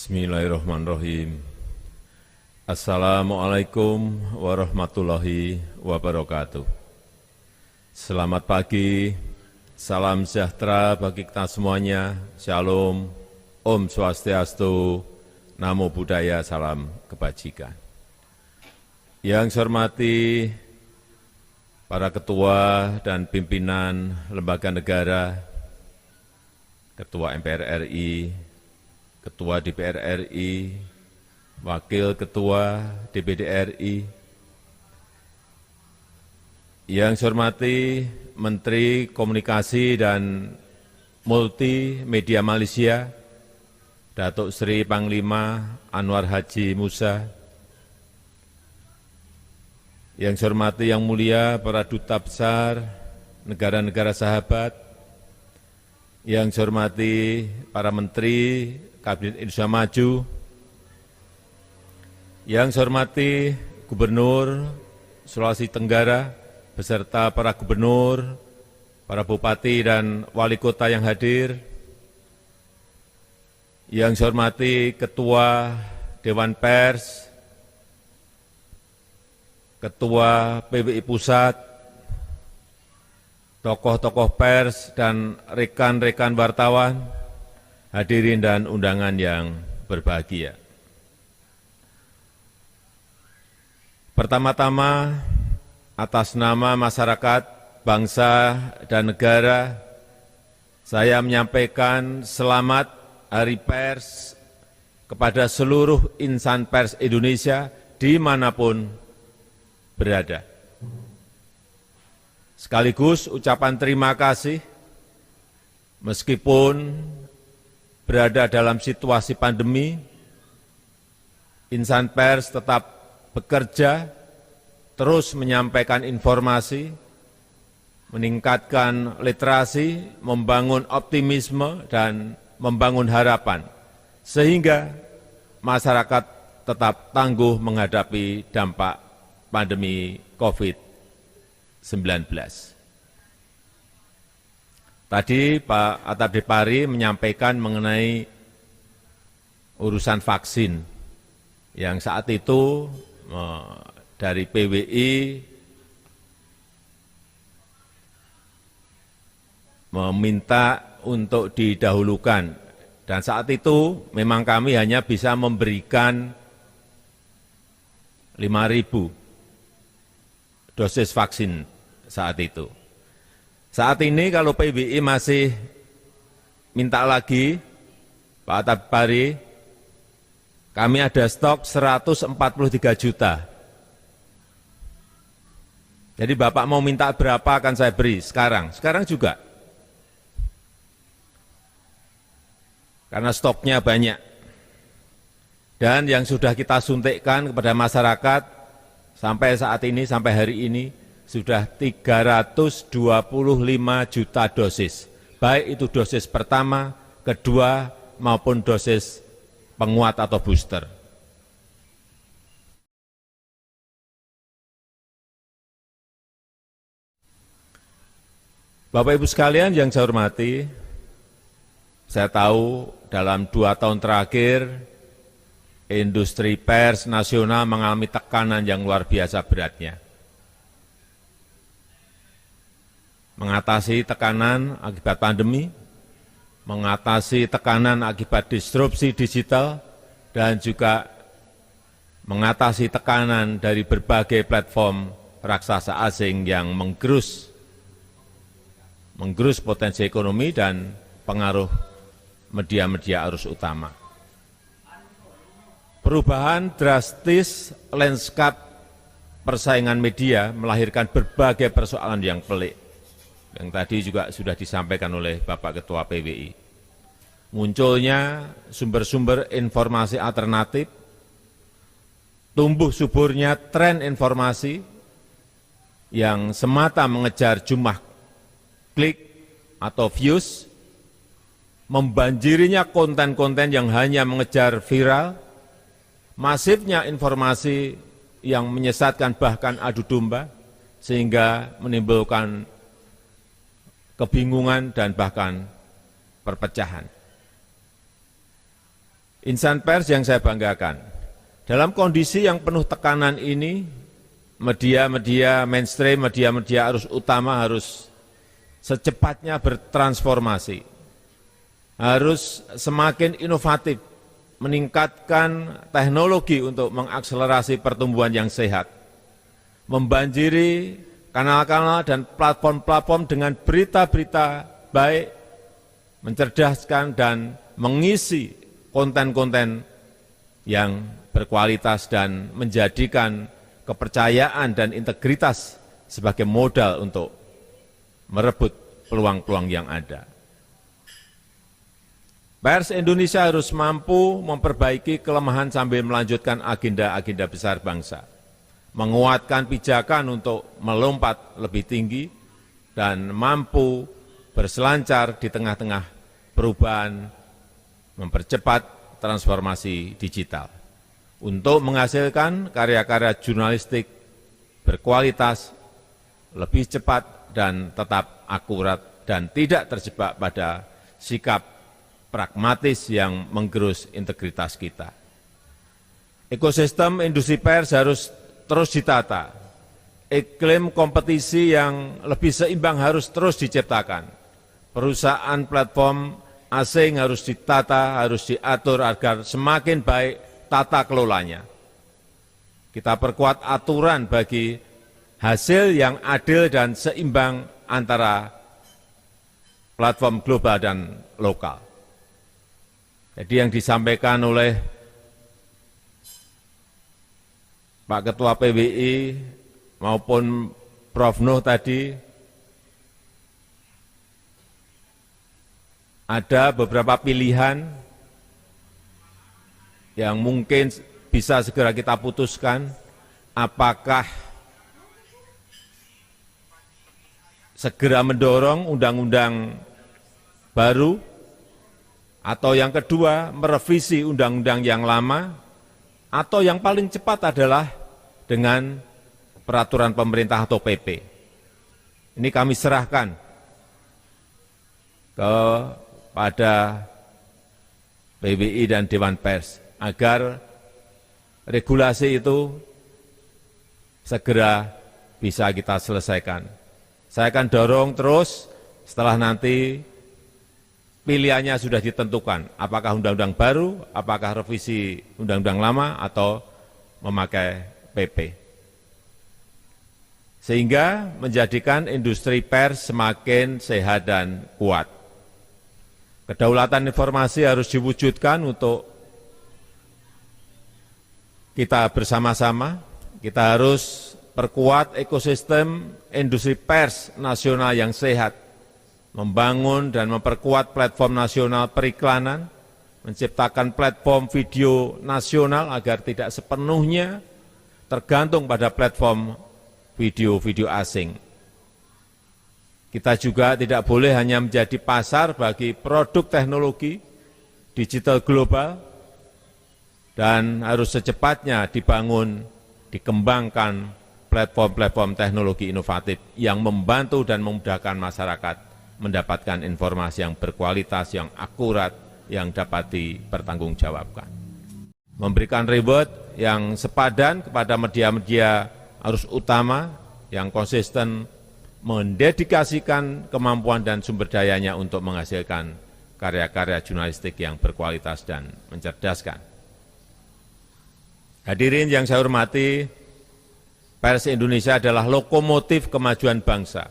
Bismillahirrahmanirrahim. Assalamualaikum warahmatullahi wabarakatuh. Selamat pagi, salam sejahtera bagi kita semuanya. Shalom, Om Swastiastu, Namo Buddhaya, salam kebajikan. Yang saya hormati para ketua dan pimpinan lembaga negara, Ketua MPR RI, Ketua DPR RI, Wakil Ketua DPD RI, yang saya hormati Menteri Komunikasi dan Multimedia Malaysia, Datuk Seri Panglima Anwar Haji Musa, yang saya hormati yang mulia para duta besar negara-negara sahabat, yang saya hormati para menteri Kabinet Indonesia Maju, yang saya hormati Gubernur Sulawesi Tenggara, beserta para gubernur, para bupati dan wali kota yang hadir, yang saya hormati Ketua Dewan Pers, Ketua PBI Pusat, tokoh-tokoh pers, dan rekan-rekan wartawan, hadirin dan undangan yang berbahagia. Pertama-tama, atas nama masyarakat, bangsa, dan negara, saya menyampaikan selamat Hari Pers kepada seluruh insan pers Indonesia dimanapun berada. Sekaligus ucapan terima kasih, meskipun berada dalam situasi pandemi, insan pers tetap bekerja, terus menyampaikan informasi, meningkatkan literasi, membangun optimisme, dan membangun harapan, sehingga masyarakat tetap tangguh menghadapi dampak pandemi COVID-19. Tadi Pak Atap Depari menyampaikan mengenai urusan vaksin, yang saat itu dari PWI meminta untuk didahulukan, dan saat itu memang kami hanya bisa memberikan 5.000 dosis vaksin saat itu. Saat ini kalau PBI masih minta lagi, Pak Atapari, kami ada stok 143 juta. Jadi Bapak mau minta berapa akan saya beri sekarang juga. Karena stoknya banyak. Dan yang sudah kita suntikkan kepada masyarakat sampai saat ini, sampai hari ini, sudah 325 juta dosis, baik itu dosis pertama, kedua, maupun dosis penguat atau booster. Bapak Ibu sekalian yang saya hormati, saya tahu dalam 2 tahun terakhir, industri pers nasional mengalami tekanan yang luar biasa beratnya. Mengatasi tekanan akibat pandemi, mengatasi tekanan akibat disrupsi digital, dan juga mengatasi tekanan dari berbagai platform raksasa asing yang menggerus potensi ekonomi dan pengaruh media-media arus utama. Perubahan drastis lanskap persaingan media melahirkan berbagai persoalan yang pelik, yang tadi juga sudah disampaikan oleh Bapak Ketua PWI. Munculnya sumber-sumber informasi alternatif, tumbuh suburnya tren informasi yang semata mengejar jumlah klik atau views, membanjirinya konten-konten yang hanya mengejar viral, masifnya informasi yang menyesatkan bahkan adu domba, sehingga menimbulkan kebingungan dan bahkan perpecahan. Insan pers yang saya banggakan, dalam kondisi yang penuh tekanan ini, media-media mainstream, media-media arus utama harus secepatnya bertransformasi, harus semakin inovatif, meningkatkan teknologi untuk mengakselerasi pertumbuhan yang sehat, membanjiri kanal-kanal dan platform-platform dengan berita-berita baik, mencerdaskan dan mengisi konten-konten yang berkualitas dan menjadikan kepercayaan dan integritas sebagai modal untuk merebut peluang-peluang yang ada. Pers Indonesia harus mampu memperbaiki kelemahan sambil melanjutkan agenda-agenda besar bangsa, menguatkan pijakan untuk melompat lebih tinggi, dan mampu berselancar di tengah-tengah perubahan, mempercepat transformasi digital untuk menghasilkan karya-karya jurnalistik berkualitas, lebih cepat dan tetap akurat, dan tidak terjebak pada sikap pragmatis yang menggerus integritas kita. Ekosistem industri pers harus terus ditata. Iklim kompetisi yang lebih seimbang harus terus diciptakan. Perusahaan platform asing harus ditata, harus diatur agar semakin baik tata kelolanya. Kita perkuat aturan bagi hasil yang adil dan seimbang antara platform global dan lokal. Jadi yang disampaikan oleh Pak Ketua PBI maupun Prof. Nuh tadi, ada beberapa pilihan yang mungkin bisa segera kita putuskan, apakah segera mendorong undang-undang baru, atau yang kedua merevisi undang-undang yang lama, atau yang paling cepat adalah dengan peraturan pemerintah atau PP. Ini kami serahkan kepada PBI dan Dewan Pers agar regulasi itu segera bisa kita selesaikan. Saya akan dorong terus setelah nanti pilihannya sudah ditentukan, apakah undang-undang baru, apakah revisi undang-undang lama, atau memakai PP. Sehingga menjadikan industri pers semakin sehat dan kuat. Kedaulatan informasi harus diwujudkan untuk kita bersama-sama. Kita harus perkuat ekosistem industri pers nasional yang sehat, membangun dan memperkuat platform nasional periklanan, menciptakan platform video nasional agar tidak sepenuhnya tergantung pada platform video-video asing. Kita juga tidak boleh hanya menjadi pasar bagi produk teknologi digital global, dan harus secepatnya dibangun, dikembangkan platform-platform teknologi inovatif yang membantu dan memudahkan masyarakat mendapatkan informasi yang berkualitas, yang akurat, yang dapat dipertanggungjawabkan. Memberikan reward yang sepadan kepada media-media arus utama yang konsisten mendedikasikan kemampuan dan sumber dayanya untuk menghasilkan karya-karya jurnalistik yang berkualitas dan mencerdaskan. Hadirin yang saya hormati, pers Indonesia adalah lokomotif kemajuan bangsa,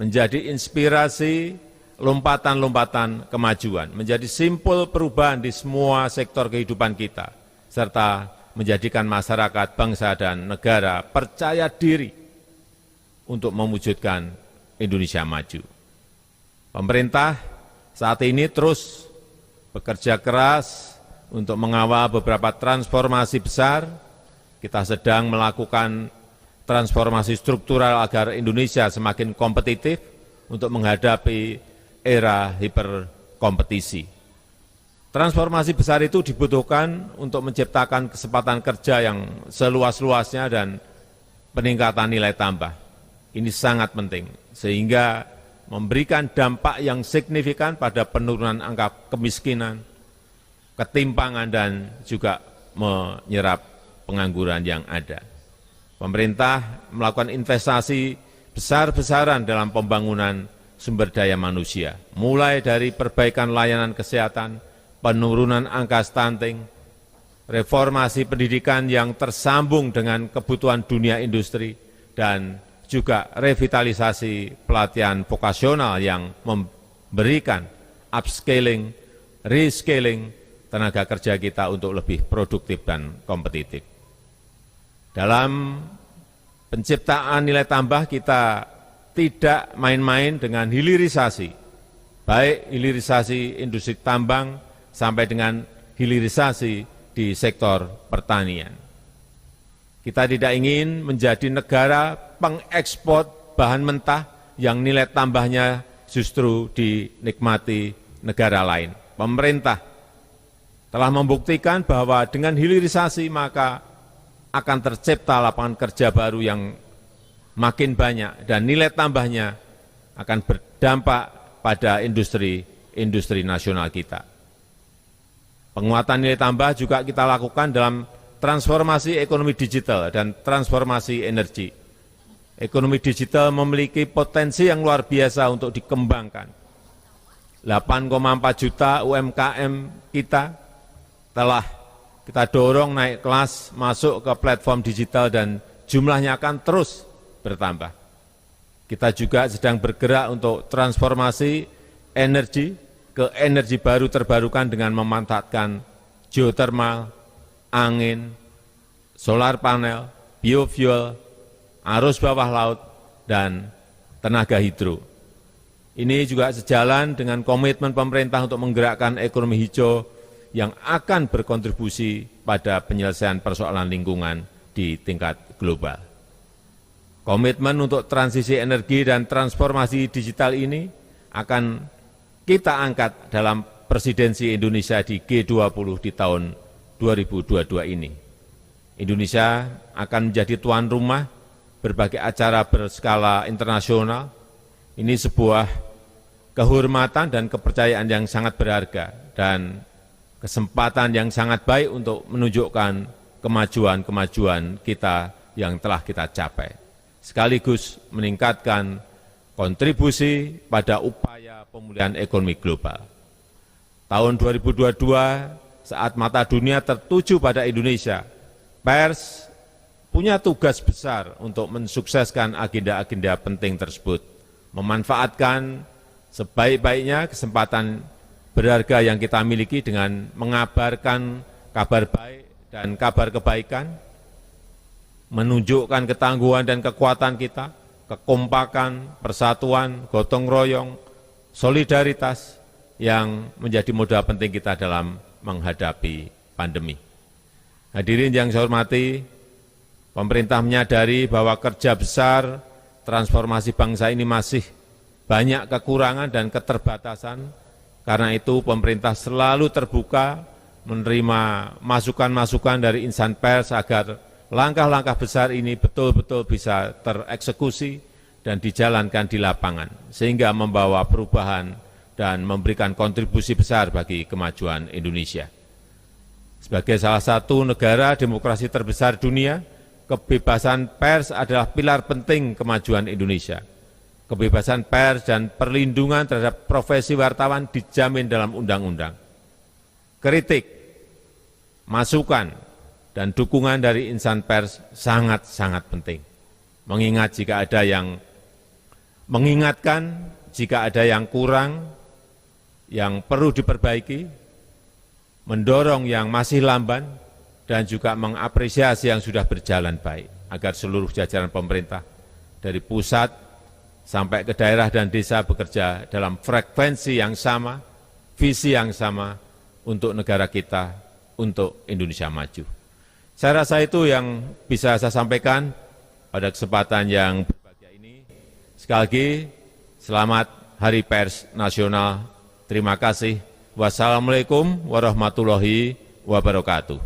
menjadi inspirasi lompatan-lompatan kemajuan, menjadi simpul perubahan di semua sektor kehidupan kita, serta menjadikan masyarakat, bangsa, dan negara percaya diri untuk mewujudkan Indonesia maju. Pemerintah saat ini terus bekerja keras untuk mengawal beberapa transformasi besar. Kita sedang melakukan transformasi struktural agar Indonesia semakin kompetitif untuk menghadapi era hiperkompetisi. Transformasi besar itu dibutuhkan untuk menciptakan kesempatan kerja yang seluas-luasnya dan peningkatan nilai tambah. Ini sangat penting, sehingga memberikan dampak yang signifikan pada penurunan angka kemiskinan, ketimpangan dan juga menyerap pengangguran yang ada. Pemerintah melakukan investasi besar-besaran dalam pembangunan sumber daya manusia, mulai dari perbaikan layanan kesehatan, penurunan angka stunting, reformasi pendidikan yang tersambung dengan kebutuhan dunia industri, dan juga revitalisasi pelatihan vokasional yang memberikan upscaling, rescaling tenaga kerja kita untuk lebih produktif dan kompetitif. Dalam penciptaan nilai tambah kita tidak main-main dengan hilirisasi, baik hilirisasi industri tambang sampai dengan hilirisasi di sektor pertanian. Kita tidak ingin menjadi negara pengekspor bahan mentah yang nilai tambahnya justru dinikmati negara lain. Pemerintah telah membuktikan bahwa dengan hilirisasi maka akan tercipta lapangan kerja baru yang makin banyak dan nilai tambahnya akan berdampak pada industri nasional kita. Penguatan nilai tambah juga kita lakukan dalam transformasi ekonomi digital dan transformasi energi. Ekonomi digital memiliki potensi yang luar biasa untuk dikembangkan. 8,4 juta UMKM kita telah kita dorong naik kelas masuk ke platform digital dan jumlahnya akan terus bertambah. Kita juga sedang bergerak untuk transformasi energi ke energi baru terbarukan dengan memanfaatkan geothermal, angin, solar panel, biofuel, arus bawah laut, dan tenaga hidro. Ini juga sejalan dengan komitmen pemerintah untuk menggerakkan ekonomi hijau yang akan berkontribusi pada penyelesaian persoalan lingkungan di tingkat global. Komitmen untuk transisi energi dan transformasi digital ini akan kita angkat dalam presidensi Indonesia di G20 di tahun 2022 ini. Indonesia akan menjadi tuan rumah berbagai acara berskala internasional. Ini sebuah kehormatan dan kepercayaan yang sangat berharga dan kesempatan yang sangat baik untuk menunjukkan kemajuan-kemajuan kita yang telah kita capai, sekaligus meningkatkan kontribusi pada upaya pemulihan ekonomi global. Tahun 2022, saat mata dunia tertuju pada Indonesia, pers punya tugas besar untuk mensukseskan agenda-agenda penting tersebut, memanfaatkan sebaik-baiknya kesempatan berharga yang kita miliki dengan mengabarkan kabar baik dan kabar kebaikan, menunjukkan ketangguhan dan kekuatan kita, kekompakan, persatuan, gotong royong, solidaritas yang menjadi modal penting kita dalam menghadapi pandemi. Hadirin yang saya hormati, pemerintah menyadari bahwa kerja besar transformasi bangsa ini masih banyak kekurangan dan keterbatasan. Karena itu pemerintah selalu terbuka menerima masukan-masukan dari insan pers agar langkah-langkah besar ini betul-betul bisa tereksekusi dan dijalankan di lapangan, sehingga membawa perubahan dan memberikan kontribusi besar bagi kemajuan Indonesia. Sebagai salah satu negara demokrasi terbesar dunia, kebebasan pers adalah pilar penting kemajuan Indonesia. Kebebasan pers dan perlindungan terhadap profesi wartawan dijamin dalam undang-undang. Kritik, masukan, dan dukungan dari insan pers sangat-sangat penting. Mengingatkan jika ada yang kurang, yang perlu diperbaiki, mendorong yang masih lamban, dan juga mengapresiasi yang sudah berjalan baik, agar seluruh jajaran pemerintah dari pusat sampai ke daerah dan desa bekerja dalam frekuensi yang sama, visi yang sama untuk negara kita, untuk Indonesia maju. Saya rasa itu yang bisa saya sampaikan pada kesempatan yang berbahagia ini. Sekali lagi, selamat Hari Pers Nasional. Terima kasih. Wassalamualaikum warahmatullahi wabarakatuh.